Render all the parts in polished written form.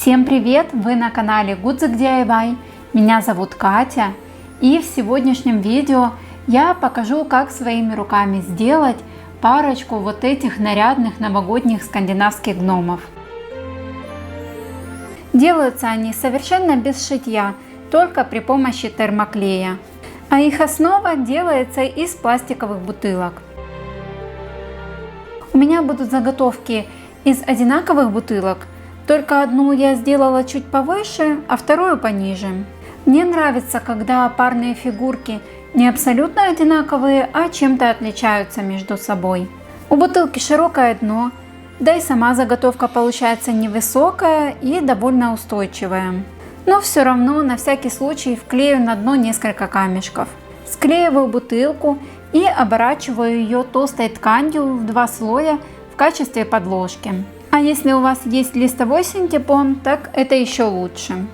Всем привет! Вы на канале Гудзик DIY. Меня зовут Катя, и в сегодняшнем видео я покажу, как своими руками сделать парочку вот этих нарядных новогодних скандинавских гномов. Делаются они совершенно без шитья, только при помощи термоклея. А их основа делается из пластиковых бутылок. У меня будут заготовки из одинаковых бутылок, только одну я сделала чуть повыше, а вторую пониже. Мне нравится, когда парные фигурки не абсолютно одинаковые, а чем-то отличаются между собой. У бутылки широкое дно, да и сама заготовка получается невысокая и довольно устойчивая. Но все равно на всякий случай вклею на дно несколько камешков. Склеиваю бутылку и оборачиваю ее толстой тканью в 2 слоя в качестве подложки. А если у вас есть листовой синтепон, так это еще лучше.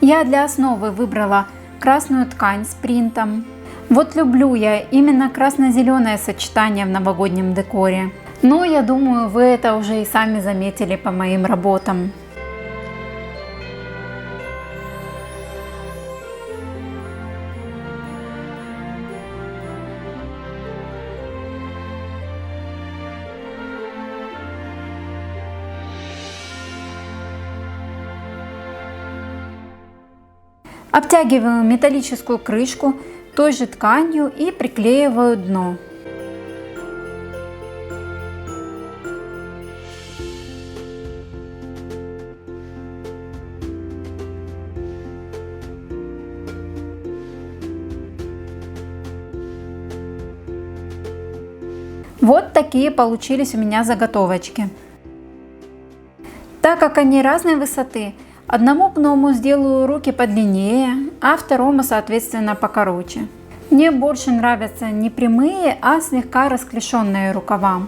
Я для основы выбрала красную ткань с принтом. Вот люблю я именно красно-зеленое сочетание в новогоднем декоре. Но я думаю, вы это уже и сами заметили по моим работам. Обтягиваю металлическую крышку той же тканью и приклеиваю дно. Вот такие получились у меня заготовочки. Так как они разной высоты, одному гному сделаю руки подлиннее, а второму соответственно покороче. Мне больше нравятся не прямые, а слегка расклешенные рукава.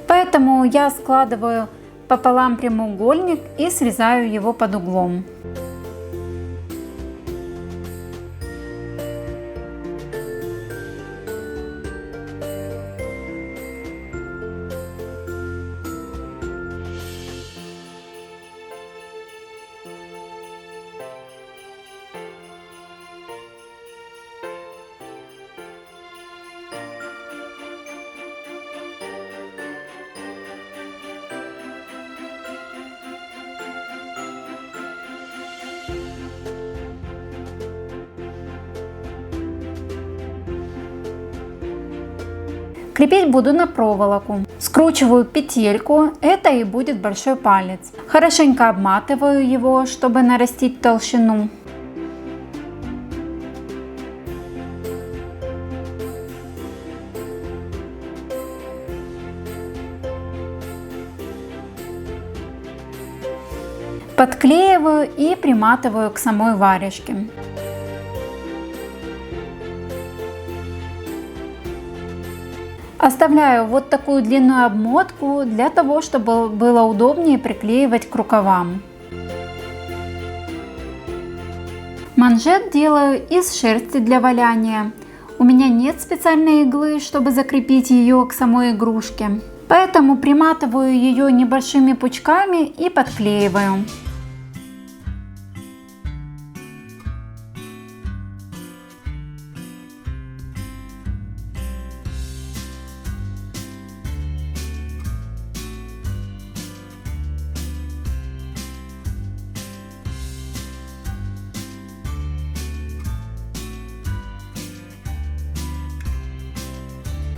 Поэтому я складываю пополам прямоугольник и срезаю его под углом. Крепить буду на проволоку. Скручиваю петельку, это и будет большой палец. Хорошенько обматываю его, чтобы нарастить толщину. Подклеиваю и приматываю к самой варежке. Оставляю вот такую длинную обмотку для того, чтобы было удобнее приклеивать к рукавам. Манжет делаю из шерсти для валяния. У меня нет специальной иглы, чтобы закрепить ее к самой игрушке. Поэтому приматываю ее небольшими пучками и подклеиваю.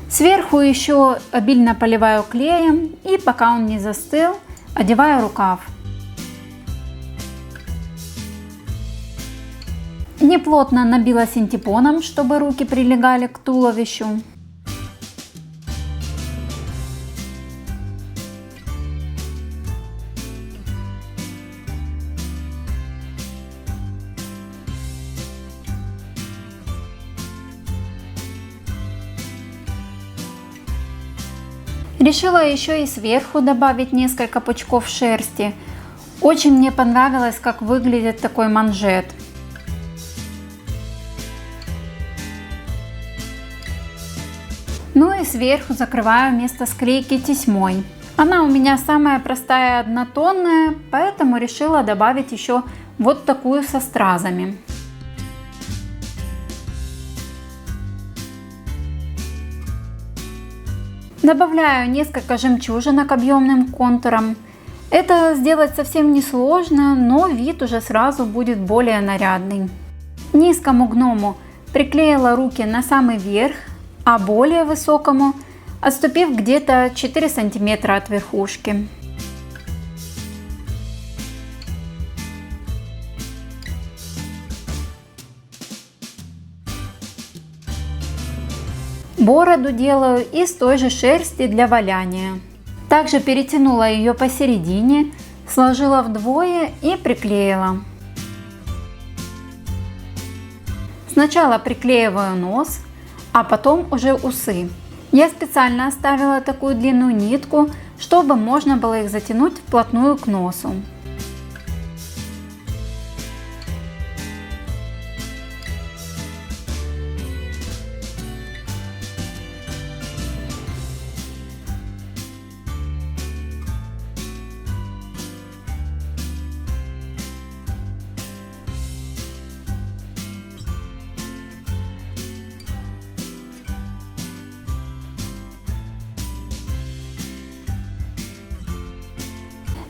Сверху еще обильно поливаю клеем, и пока он не застыл, одеваю рукав. Неплотно набила синтепоном, чтобы руки прилегали к туловищу. Решила еще и сверху добавить несколько пучков шерсти. Очень мне понравилось, как выглядит такой манжет. Ну и сверху закрываю место склейки тесьмой. Она у меня самая простая, однотонная, поэтому решила добавить еще вот такую со стразами. Добавляю несколько жемчужинок объемным контуром. Это сделать совсем не сложно, но вид уже сразу будет более нарядный. Низкому гному приклеила руки на самый верх, а более высокому отступив где-то 4 сантиметра от верхушки. Бороду делаю из той же шерсти для валяния. Также перетянула ее посередине, сложила вдвое и приклеила. Сначала приклеиваю нос, а потом уже усы. Я специально оставила такую длинную нитку, чтобы можно было их затянуть вплотную к носу.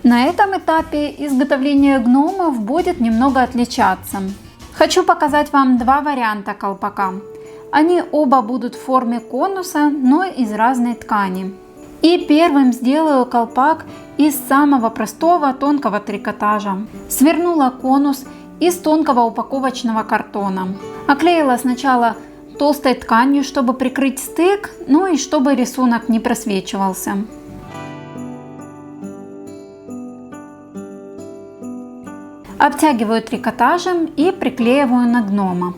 На этом этапе изготовление гномов будет немного отличаться. Хочу показать вам два варианта колпака. Они оба будут в форме конуса, но из разной ткани. И первым сделаю колпак из самого простого тонкого трикотажа. Свернула конус из тонкого упаковочного картона. Оклеила сначала толстой тканью, чтобы прикрыть стык, ну и чтобы рисунок не просвечивался. Обтягиваю трикотажем и приклеиваю на гнома.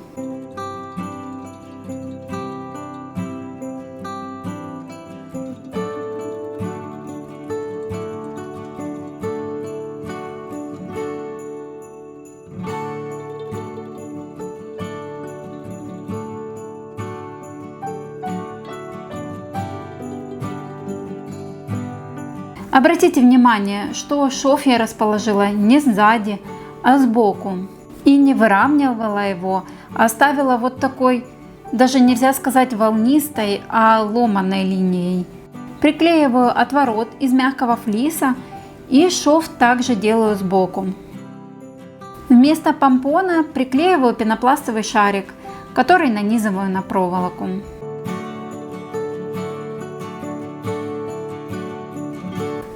Обратите внимание, что шов я расположила не сзади, а сбоку. И не выравнивала его, а оставила вот такой, даже нельзя сказать волнистой, а ломаной линией. Приклеиваю отворот из мягкого флиса и шов также делаю сбоку. Вместо помпона приклеиваю пенопластовый шарик, который нанизываю на проволоку.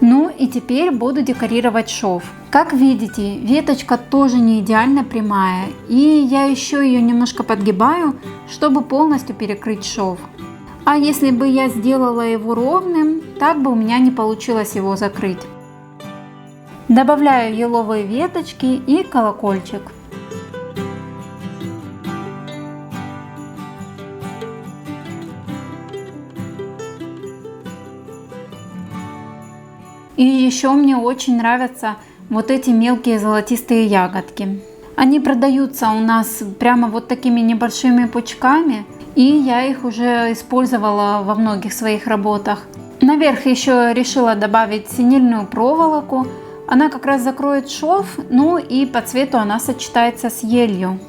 Ну и теперь буду декорировать шов. Как видите, веточка тоже не идеально прямая, и я еще ее немножко подгибаю, чтобы полностью перекрыть шов. А если бы я сделала его ровным, так бы у меня не получилось его закрыть. Добавляю еловые веточки и колокольчик. И еще мне очень нравятся вот эти мелкие золотистые ягодки. Они продаются у нас прямо вот такими небольшими пучками, и я их уже использовала во многих своих работах. Наверх еще решила добавить синильную проволоку. Она как раз закроет шов, ну и по цвету она сочетается с елью.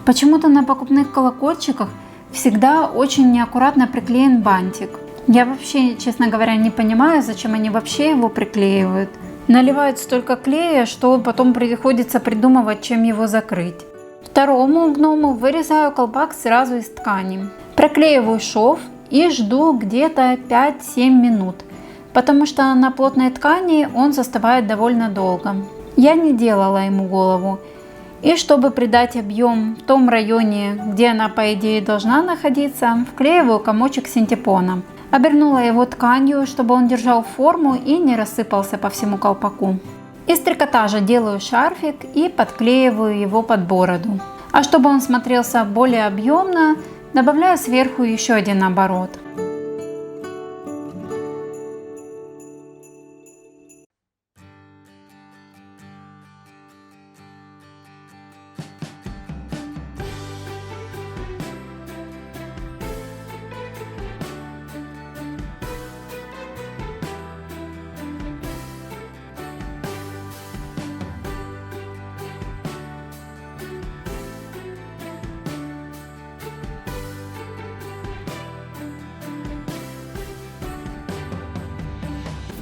Почему-то на покупных колокольчиках всегда очень неаккуратно приклеен бантик. Я вообще, честно говоря, не понимаю, зачем они вообще его приклеивают. Наливают столько клея, что потом приходится придумывать, чем его закрыть. Второму гному вырезаю колпак сразу из ткани. Проклеиваю шов и жду где-то 5-7 минут, потому что на плотной ткани он застывает довольно долго. Я не делала ему голову. И чтобы придать объем в том районе, где она по идее должна находиться, вклеиваю комочек синтепона. Обернула его тканью, чтобы он держал форму и не рассыпался по всему колпаку. Из трикотажа делаю шарфик и подклеиваю его под бороду. А чтобы он смотрелся более объемно, добавляю сверху еще один оборот.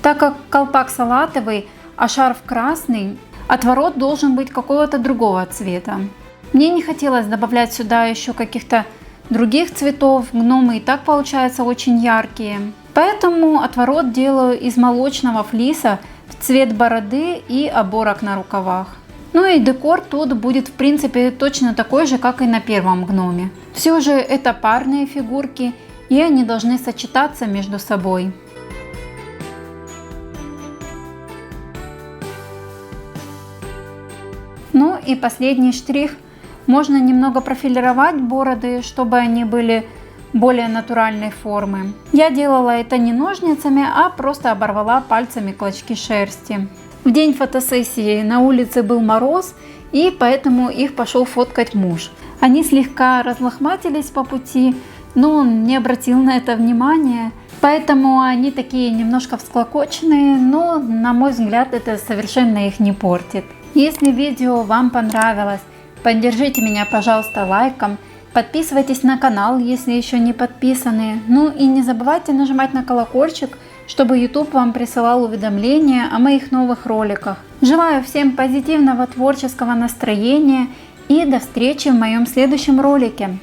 Так как колпак салатовый, а шарф красный, отворот должен быть какого-то другого цвета. Мне не хотелось добавлять сюда еще каких-то других цветов, гномы и так получаются очень яркие. Поэтому отворот делаю из молочного флиса в цвет бороды и оборок на рукавах. Ну и декор тут будет в принципе точно такой же, как и на первом гноме. Все же это парные фигурки, и они должны сочетаться между собой. Ну и последний штрих. Можно немного профилировать бороды, чтобы они были более натуральной формы. Я делала это не ножницами, а просто оборвала пальцами клочки шерсти. В день фотосессии на улице был мороз, и поэтому их пошел фоткать муж. Они слегка разлохматились по пути, но он не обратил на это внимания. Поэтому они такие немножко всклокоченные, но на мой взгляд это совершенно их не портит. Если видео вам понравилось, поддержите меня, пожалуйста, лайком, подписывайтесь на канал, если еще не подписаны, ну и не забывайте нажимать на колокольчик, чтобы YouTube вам присылал уведомления о моих новых роликах. Желаю всем позитивного творческого настроения и до встречи в моем следующем ролике.